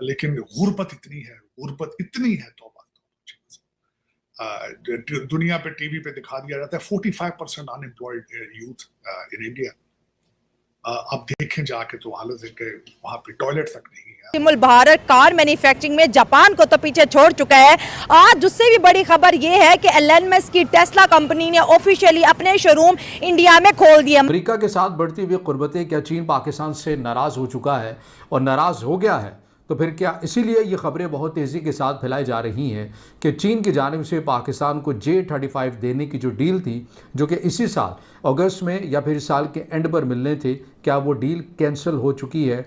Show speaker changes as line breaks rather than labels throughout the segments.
लेकिन गुर्बत इतनी है तौबा। दुनिया पे टीवी पे दिखा दिया जाता है 45% अनएम्प्लॉयड यूथ इन इंडिया। अब देखें जाके तो हालत है कि वहां पे टॉयलेट तक नहीं है।
भारत कार मैन्युफैक्चरिंग में जापान को तो पीछे छोड़ चुका है। आज उससे भी बड़ी खबर यह है कि एलन मस्क की टेस्ला कंपनी ने ऑफिशियली अपने शोरूम इंडिया में खोल दिया।
अमेरिका के साथ बढ़ती हुई कुर्बतें, क्या चीन पाकिस्तान से नाराज हो चुका है और नाराज हो गया है? तो फिर क्या इसीलिए ये खबरें बहुत तेज़ी के साथ फैलाई जा रही हैं कि चीन की जानिब से पाकिस्तान को J-35 देने की जो डील थी, जो कि इसी साल अगस्त में या फिर साल के एंड पर मिलने थे, क्या वो डील कैंसिल हो चुकी है?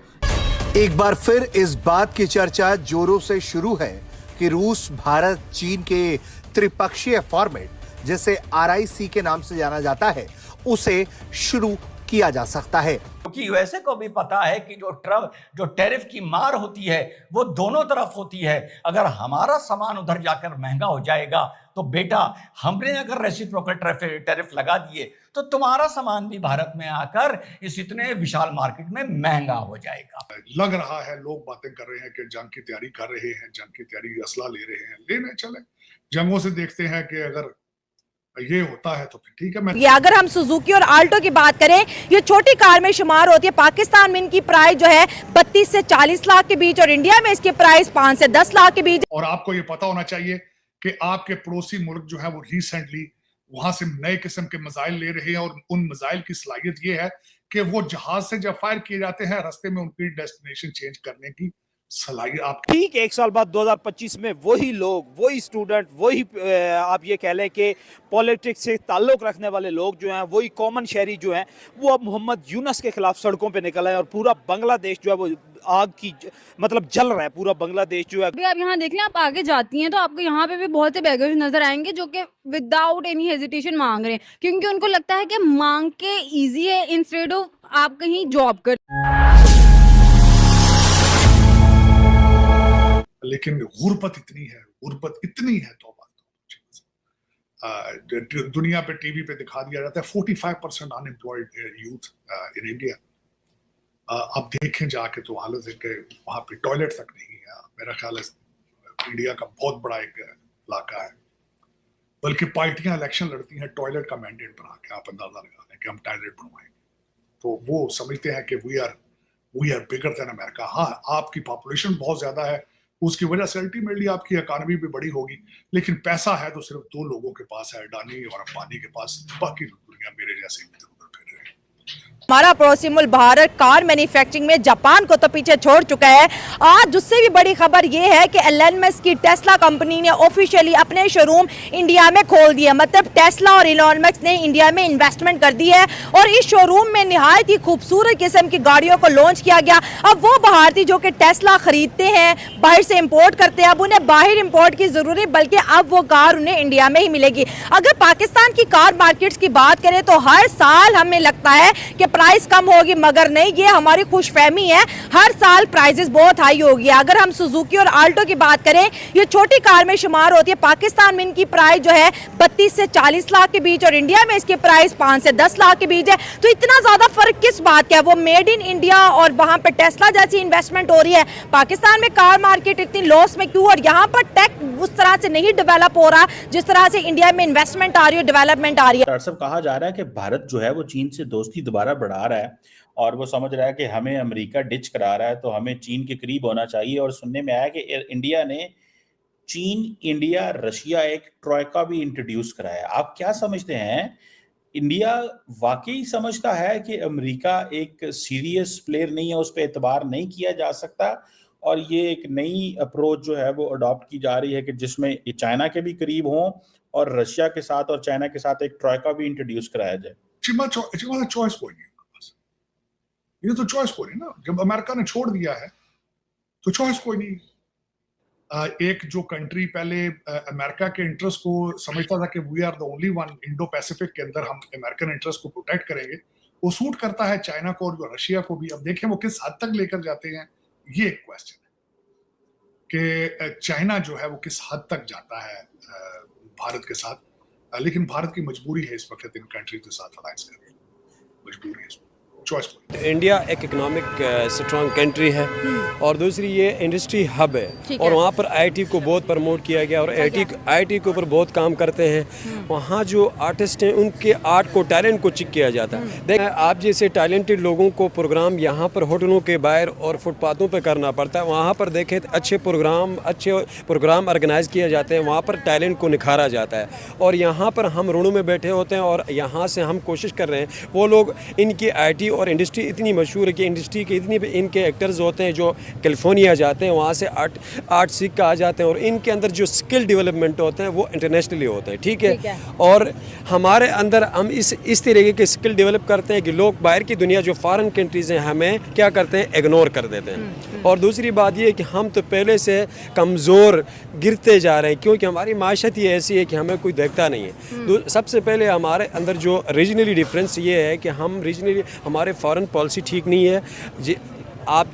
एक बार फिर इस बात की चर्चा जोरों से शुरू है कि रूस, भारत, चीन के त्रिपक्षीय फॉर्मेट, जिसे RIC के नाम से जाना जाता है, उसे शुरू किया जा सकता है।
क्योंकि यूएसए को भी पता है कि जो टैरिफ की मार होती है वो दोनों तरफ होती है। अगर हमारा सामान उधर जाकर महंगा हो जाएगा तो बेटा, हमने अगर रेसिप्रोकल टैरिफ लगा दिए तो तुम्हारा सामान भी भारत में आकर इस इतने विशाल मार्केट में महंगा हो जाएगा।
लग रहा है लोग बातें कर रहे हैं कि जंग की तैयारी कर रहे हैं, जंग की तैयारी, असला ले रहे हैं, लेने चले। जंगों से देखते हैं कि अगर ये होता है तो फिर ठीक है।
ये अगर हम सुजुकी और आल्टो की बात करें, ये छोटी कार में शुमार होती है। पाकिस्तान में इनकी प्राइस जो है 32 से 40 लाख के बीच और इंडिया में इसकी प्राइस 5 से 10 लाख के बीच।
और आपको ये पता होना चाहिए कि आपके पड़ोसी मुल्क जो है वो रिसेंटली वहां से नए किस्म के मिसाइल ले रहे हैं और उन मिसाइल की सलाहियत ये है कि वो जहाज से जब फायर किए जाते हैं, रास्ते में उनकी डेस्टिनेशन चेंज करने की सलाहियत। आप
ठीक एक साल बाद 2025 में वही लोग, वही स्टूडेंट, वही आप ये कह लें कि पॉलिटिक्स से ताल्लुक रखने वाले लोग जो हैं, वही कॉमन शहरी जो हैं, वो अब मोहम्मद यूनस के खिलाफ सड़कों पे निकल आए और पूरा बांग्लादेश जो है वो आग की मतलब जल रहा है। पूरा बांग्लादेश जो है।
अभी आप यहाँ देख लें, आप आगे जाती हैं तो आपको यहाँ पे भी बहुत से बेगर्स नजर आएंगे जो कि विदाउट एनी हेजिटेशन मांग रहे हैं, क्योंकि उनको लगता है कि मांग के इजी है इंस्टेड ऑफ आप कहीं जॉब कर।
लेकिन गुर्बत इतनी है तौबा। दुनिया पे टीवी पे दिखा दिया जाता है 45% अनएम्प्लॉयड यूथ इन इंडिया। अब देखें जाके तो हालत है कि वहां पे टॉयलेट तक नहीं है। मेरा ख्याल है इंडिया का बहुत बड़ा एक इलाका है, बल्कि पार्टियां इलेक्शन लड़ती हैं टॉयलेट का मैंडेट बना के। आप अंदाजा लगा लें कि हम टॉयलेट बनवाएंगे, तो वो समझते हैं कि we are bigger than America. हाँ, आपकी पॉपुलेशन बहुत ज्यादा है, उसकी वजह से अल्टीमेटली आपकी इकोनॉमी भी बड़ी होगी, लेकिन पैसा है तो सिर्फ 2 लोगों के पास है, अडानी और अंबानी के पास। बाकी दुनिया मेरे जैसे इधर उधर फिर रहे हैं।
हमारा पड़ोसी मुल्क भारत कार मैन्युफैक्चरिंग में जापान को तो पीछे छोड़ चुका है। आज उससे भी बड़ी खबर यह है कि एलन मस्क की टेस्ला कंपनी ने ऑफिशियली अपने शोरूम इंडिया में खोल दिया। मतलब टेस्ला और एलन मस्क ने इंडिया में इन्वेस्टमेंट कर दी है और इस शोरूम में निहायत ही खूबसूरत किस्म की गाड़ियों को लॉन्च किया गया। अब वो भारतीय जो कि टेस्ला खरीदते हैं, बाहर से इंपोर्ट करते हैं, अब उन्हें बाहर इंपोर्ट की जरूरत नहीं, बल्कि अब वो कार उन्हें इंडिया में ही मिलेगी। अगर पाकिस्तान की कार मार्केट्स की बात करें तो हर साल हमें लगता है कि प्राइस कम होगी, मगर नहीं, ये हमारी खुशफहमी है। हर साल प्राइसेस बहुत हाई होगी। अगर हम सुजुकी और आल्टो की बात करें, ये छोटी कार में शुमार होती है। पाकिस्तान में इनकी प्राइस जो है 32 से 40 लाख के बीच और इंडिया में इसकी प्राइस 5 से 10 लाख के बीच है। तो इतना ज्यादा फर्क किस बात का है? वो मेड इन इंडिया और वहां पर टेस्ला जैसी इन्वेस्टमेंट हो रही है। पाकिस्तान में कार मार्केट इतनी लॉस में क्यों? और यहाँ पर टेक उस तरह से नहीं डेवलप हो रहा जिस तरह से इंडिया में इन्वेस्टमेंट आ रही है, डेवलपमेंट आ रही है।
सब कहा जा रहा है कि भारत जो है वो चीन से दोस्ती दोबारा बढ़ा रहा है और वो समझ रहा है कि हमें अमेरिका डिच करा रहा है तो हमें चीन के करीब होना चाहिए। और सुनने में आया कि इंडिया ने चीन, इंडिया, रशिया एक ट्रॉयका भी इंट्रोड्यूस कराया। आप क्या समझते हैं, इंडिया वाकई समझता है कि अमेरिका एक सीरियस प्लेयर नहीं है, उस पर एतबार नहीं किया जा सकता और ये एक नई अप्रोच जो है वो अडॉप्ट की जा रही है कि जिसमें ये चाइना के भी करीब हों और रशिया के साथ और चाइना के साथ एक ट्रॉयका भी इंट्रोड्यूस कराया जाए?
चॉइस कोई नहीं, ये तो चॉइस कोई नहीं ना। जब अमेरिका ने छोड़ दिया है तो चॉइस कोई नहीं। एक जो कंट्री पहले अमेरिका के इंटरेस्ट को समझता था कि we are the only one, Indo Pacific के अंदर हम अमेरिकन इंटरेस्ट को प्रोटेक्ट करेंगे, वो सूट करता है चाइना को और रशिया को भी। अब देखें वो किस हद तक लेकर जाते हैं, ये एक क्वेश्चन है कि चाइना जो है वो किस हद तक जाता है भारत के साथ। लेकिन भारत की मजबूरी है इस वक्त इन कंट्री के साथ अलायंस करने की, मजबूरी है। चॉइस।
इंडिया एक इकोनॉमिक स्ट्रॉन्ग कंट्री है और दूसरी ये इंडस्ट्री हब है और वहाँ पर आईटी को बहुत प्रमोट किया गया और आईटी के ऊपर बहुत काम करते हैं। वहाँ जो आर्टिस्ट हैं उनके आर्ट को, टैलेंट को चेक किया जाता है। देखें, आप जैसे टैलेंटेड लोगों को प्रोग्राम यहाँ पर होटलों के बाहर और फुटपाथों पर करना पड़ता है। वहाँ पर देखें तो अच्छे प्रोग्राम ऑर्गेनाइज किए जाते हैं, वहाँ पर टैलेंट को निखारा जाता है। और यहाँ पर हम रूम में बैठे होते हैं और यहाँ से हम कोशिश कर रहे हैं। वो लोग, इनकी आईटी और इंडस्ट्री इतनी मशहूर है कि इंडस्ट्री के इतने इनके एक्टर्स होते हैं जो कैलिफोर्निया जाते हैं, वहाँ से आर्ट सीख कर आ जाते हैं और इनके अंदर जो स्किल डेवलपमेंट होते हैं वो इंटरनेशनली होते हैं। ठीक है। और हमारे अंदर हम इस तरीके के स्किल डेवलप करते हैं कि लोग बाहर की दुनिया, जो फॉरेन कंट्रीज़ हैं, हमें क्या करते हैं, इग्नोर कर देते हैं। और दूसरी बात ये है कि हम तो पहले से कमज़ोर गिरते जा रहे हैं क्योंकि हमारी माशत ही ऐसी है कि हमें कोई देखता नहीं है। सबसे पहले हमारे अंदर जो रीजनली डिफरेंस ये है कि हम रीजनली, हमारे फॉरेन पॉलिसी ठीक नहीं है। आप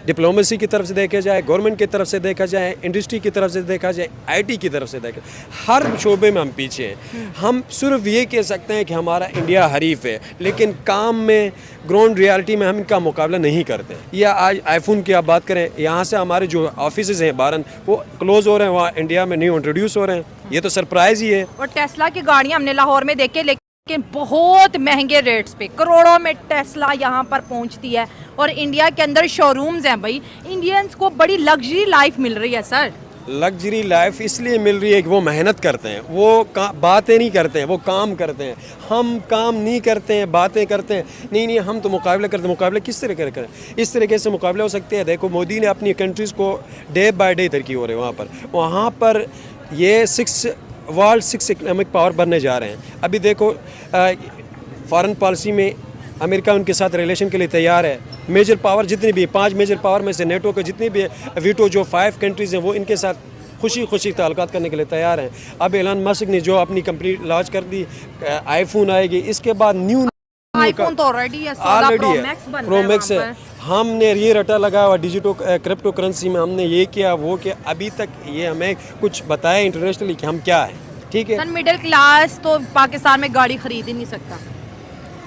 डिप्लोमेसी की तरफ से देखा जाए, गवर्नमेंट की तरफ से देखा जाए, इंडस्ट्री की तरफ से देखा जाए, आईटी की तरफ से देखा, हर शोबे में हम पीछे हैं। हम सिर्फ ये कह सकते हैं कि हमारा इंडिया हरीफ है, लेकिन काम में, ग्राउंड रियलिटी में हम इनका मुकाबला नहीं करते। या आज आईफोन की आप बात करें, यहाँ से हमारे जो ऑफिस हैं बारन, वो क्लोज हो रहे हैं, वहाँ इंडिया में न्यू इंट्रोड्यूस हो रहे हैं। ये तो सरप्राइज़ ही है।
और टेस्ला की गाड़ियाँ हमने लाहौर में देखे, लेकिन बहुत महंगे रेट्स पे, करोड़ों में टेस्ला यहाँ पर पहुँचती है। और इंडिया के अंदर शोरूम्स हैं भाई। इंडियंस को बड़ी लग्जरी लाइफ मिल रही है सर।
लग्जरी लाइफ इसलिए मिल रही है कि वो मेहनत करते हैं, वो बातें नहीं करते हैं, वो काम करते हैं। हम काम नहीं करते हैं, बातें करते हैं। नहीं, हम तो मुकाबले करते हैं। मुकाबले किस तरह करें? इस तरीके से मुकाबले हो सकते हैं। देखो, मोदी ने अपनी कंट्रीज़ को डे बाय डे तरक्की हो रही है वहाँ पर ये वर्ल्ड 6 इकोनॉमिक पावर बनने जा रहे हैं। अभी देखो, फॉरेन पॉलिसी में अमेरिका उनके साथ रिलेशन के लिए तैयार है। मेजर पावर जितनी भी, 5 मेजर पावर में से नेटो के जितनी भी वीटो जो 5 कंट्रीज़ हैं, वो इनके साथ खुशी ताल्लुकात करने के लिए तैयार हैं। अब एलन मस्क ने जो अपनी कंपनी लॉन्च कर दी, आईफोन आएगी, इसके बाद न्यू
आईफोन तो ऑलरेडी है,
प्रो मैक्स है। हमने ये रटा लगा हुआ डिजिटल क्रिप्टो करेंसी में, हमने ये किया वो किया, अभी तक ये हमें कुछ बताया इंटरनेशनली कि हम क्या हैं। ठीक है।
सर, मिडिल क्लास तो पाकिस्तान में गाड़ी खरीद ही नहीं सकता।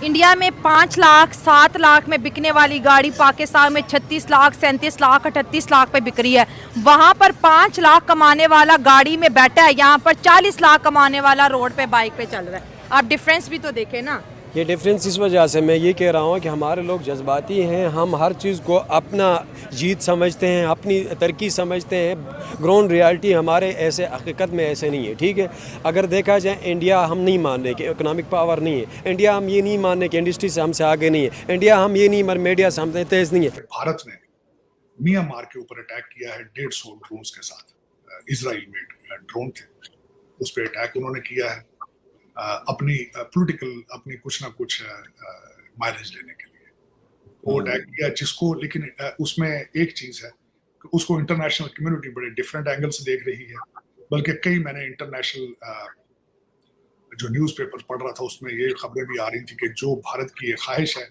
इंडिया में 5 लाख 7 लाख में बिकने वाली गाड़ी पाकिस्तान में 36 लाख 37 लाख 38 लाख पे बिक रही है। वहाँ पर 5 लाख कमाने वाला गाड़ी में बैठा है, यहाँ पर 40 लाख कमाने वाला रोड पे बाइक पे चल रहा है। आप डिफरेंस भी तो देखें ना।
ये डिफरेंस इस वजह से मैं ये कह रहा हूँ कि हमारे लोग जज्बाती हैं। हम हर चीज़ को अपना जीत समझते हैं, अपनी तरक्की समझते हैं। ग्राउंड रियलिटी हमारे ऐसे हकीकत में ऐसे नहीं है। ठीक है। अगर देखा जाए, इंडिया हम नहीं मानने कि इकोनॉमिक पावर नहीं है, इंडिया हम ये नहीं मानने कि इंडस्ट्री से हमसे आगे नहीं है, इंडिया हम ये नहीं मान मीडिया से हमसे तेज़ नहीं है।
भारत ने म्यांमार के ऊपर अटैक किया है 150 ड्रोन के साथ। इजराइल में ड्रोन थे, उस पर अटैक उन्होंने किया है अपनी पॉलिटिकल, अपनी कुछ ना कुछ माइलेज लेने के लिए वो अटैक किया, जिसको, लेकिन उसमें एक चीज है कि उसको इंटरनेशनल कम्युनिटी बड़े डिफरेंट एंगल से देख रही है। बल्कि मैंने इंटरनेशनल जो न्यूज़पेपर पढ़ रहा था, उसमें ये खबरें भी आ रही थी कि जो भारत की ये ख्वाहिश है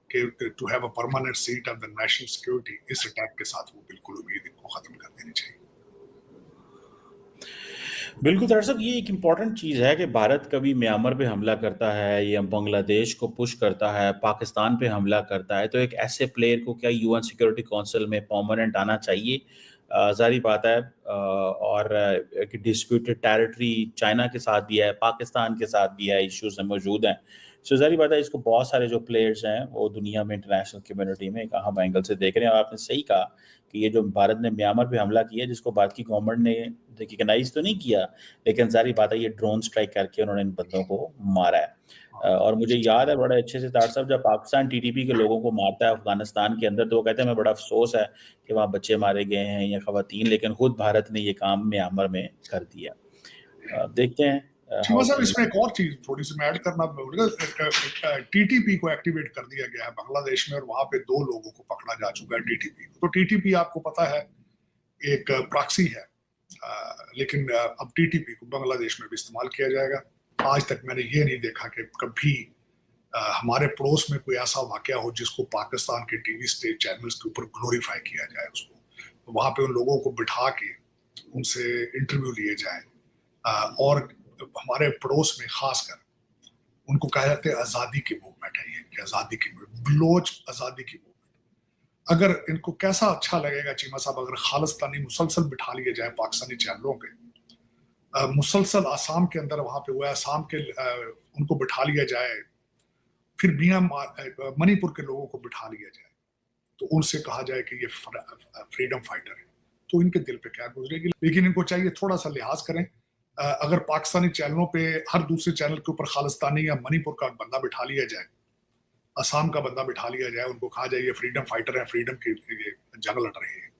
कि to have a permanent seat of the national security, इस अटैक के साथ वो बिल्कुल उम्मीद इनको खत्म कर देनी चाहिए।
बिल्कुल डॉक्टर साहब, ये एक इम्पॉर्टेंट चीज़ है कि भारत कभी म्यांमार पे हमला करता है या बांग्लादेश को पुश करता है, पाकिस्तान पे हमला करता है, तो एक ऐसे प्लेयर को क्या यूएन सिक्योरिटी काउंसिल में परमानेंट आना चाहिए? ज़ाहिर बात है। और एक डिस्प्यूटेड टेरिटरी चाइना के साथ भी है, पाकिस्तान के साथ भी है, इश्यूज मौजूद हैं। सो ज़ाहिर बात है, इसको बहुत सारे जो प्लेयर्स हैं वो दुनिया में, इंटरनेशनल कम्युनिटी में एक अहम एंगल से देख रहे हैं। और आपने सही कहा कि ये जो भारत ने म्यांमार पे हमला किया, जिसको भारत की गवर्नमेंट ने रिकग्नाइज तो नहीं किया, लेकिन ज़ाहिर बात है ये ड्रोन स्ट्राइक करके उन्होंने इन बंदों को मारा है। और मुझे याद है बड़े अच्छे से डॉक्टर साहब, जब पाकिस्तान टीटीपी के लोगों को मारता है अफगानिस्तान के अंदर, तो वो कहते हैं हमें बड़ा अफसोस है कि वहाँ बच्चे मारे गए हैं या खवातीन, लेकिन खुद भारत ने ये काम म्यांमार में कर दिया। देखते हैं।
साहब, इसमें एक और चीज थोड़ी सी मैं ऐड करना, टीटीपी को एक्टिवेट कर दिया गया है बांग्लादेश में और वहां पे 2 लोगों को पकड़ा जा चुका है टीटीपी। तो टीटीपी आपको पता है एक प्रॉक्सी है, लेकिन अब टीटीपी को बांग्लादेश में भी इस्तेमाल किया जाएगा। आज तक मैंने ये नहीं देखा कि कभी हमारे पड़ोस में कोई ऐसा वाकया हो जिसको पाकिस्तान के टीवी स्टेट चैनल्स के ऊपर ग्लोरीफाई किया जाए उसको। तो वहाँ पे उन लोगों को बिठा के उनसे इंटरव्यू लिए जाए और हमारे पड़ोस में खासकर उनको कहा जाता है आज़ादी की मूवमेंट है ये, कि आज़ादी की बलोच आज़ादी की मूवमेंट। अगर इनको कैसा अच्छा लगेगा चीमा साहब अगर खालिस्तानी मुसलसल बिठा लिए जाए पाकिस्तानी चैनलों पे, मुसलसल आसाम के अंदर वहां पे हुआ है, आसाम के उनको बिठा लिया जाए, फिर मियां मणिपुर के लोगों को बिठा लिया जाए, तो उनसे कहा जाए कि ये फ्रीडम फाइटर है, तो इनके दिल पे क्या गुजरेगी। लेकिन इनको चाहिए थोड़ा सा लिहाज करें। अगर पाकिस्तानी चैनलों पे हर दूसरे चैनल के ऊपर खालिस्तानी या मणिपुर का बंदा बिठा लिया जाए, असम का बंदा बिठा लिया जाए, उनको कहा जाए ये फ्रीडम फाइटर है, फ्रीडम के लिए जंग लड़ रहे हैं,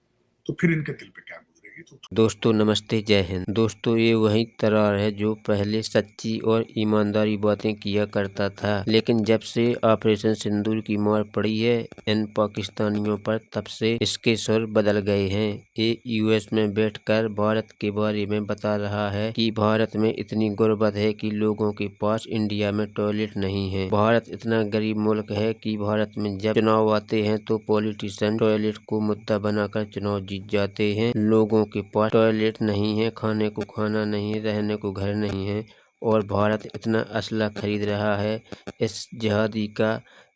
तो फिर इनके दिल पे क्या गुजरेगी।
दोस्तों नमस्ते, जय हिंद। दोस्तों ये वही तरार है जो पहले सच्ची और ईमानदारी बातें किया करता था, लेकिन जब से ऑपरेशन सिंदूर की मार पड़ी है इन पाकिस्तानियों पर, तब से इसके सुर बदल गए हैं। ये यूएस में बैठकर भारत के बारे में बता रहा है कि भारत में इतनी गुर्बत है कि लोगों के पास इंडिया में टॉयलेट नहीं है। भारत इतना गरीब मुल्क है कि भारत में जब चुनाव आते हैं तो पॉलिटिशियन टॉयलेट को मुद्दा बनाकर चुनाव जीत जाते हैं। लोगों के पास टॉयलेट नहीं है, खाने को खाना नहीं है, रहने को घर नहीं है, और भारत इतना असला खरीद रहा है। इस जिहादी का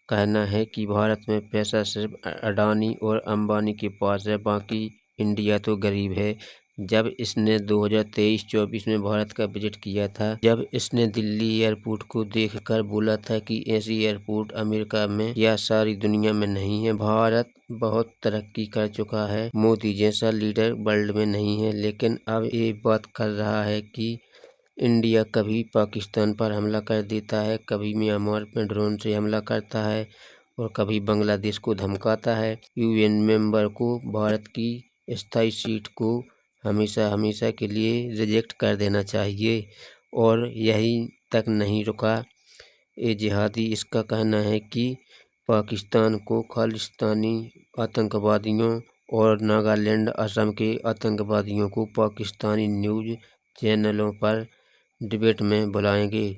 कहना है कि भारत में पैसा सिर्फ अडानी और अंबानी के पास है, बाकी इंडिया तो गरीब है। जब इसने 2023-24 में भारत का विजिट किया था, जब इसने दिल्ली एयरपोर्ट को देखकर बोला था कि ऐसी एयरपोर्ट अमेरिका में या सारी दुनिया में नहीं है, भारत बहुत तरक्की कर चुका है, मोदी जैसा लीडर वर्ल्ड में नहीं है। लेकिन अब ये बात कर रहा है कि इंडिया कभी पाकिस्तान पर हमला कर देता है, कभी म्यांमार में ड्रोन से हमला करता है, और कभी बांग्लादेश को धमकाता है। यूएन मेंबर को भारत की स्थायी सीट को हमेशा हमेशा के लिए रिजेक्ट कर देना चाहिए। और यही तक नहीं रुका, ये जिहादी इसका कहना है कि पाकिस्तान को खालिस्तानी आतंकवादियों और नागालैंड असम के आतंकवादियों को पाकिस्तानी न्यूज़ चैनलों पर डिबेट में बुलाएंगे,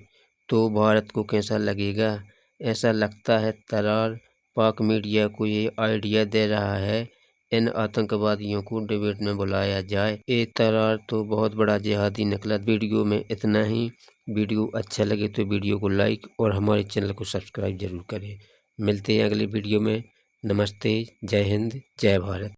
तो भारत को कैसा लगेगा। ऐसा लगता है तरार पाक मीडिया को ये आइडिया दे रहा है इन आतंकवादियों को डिबेट में बुलाया जाए। ये तरार तो बहुत बड़ा जिहादी निकला। वीडियो में इतना ही। वीडियो अच्छा लगे तो वीडियो को लाइक और हमारे चैनल को सब्सक्राइब जरूर करें। मिलते हैं अगले वीडियो में। नमस्ते, जय हिंद, जय भारत।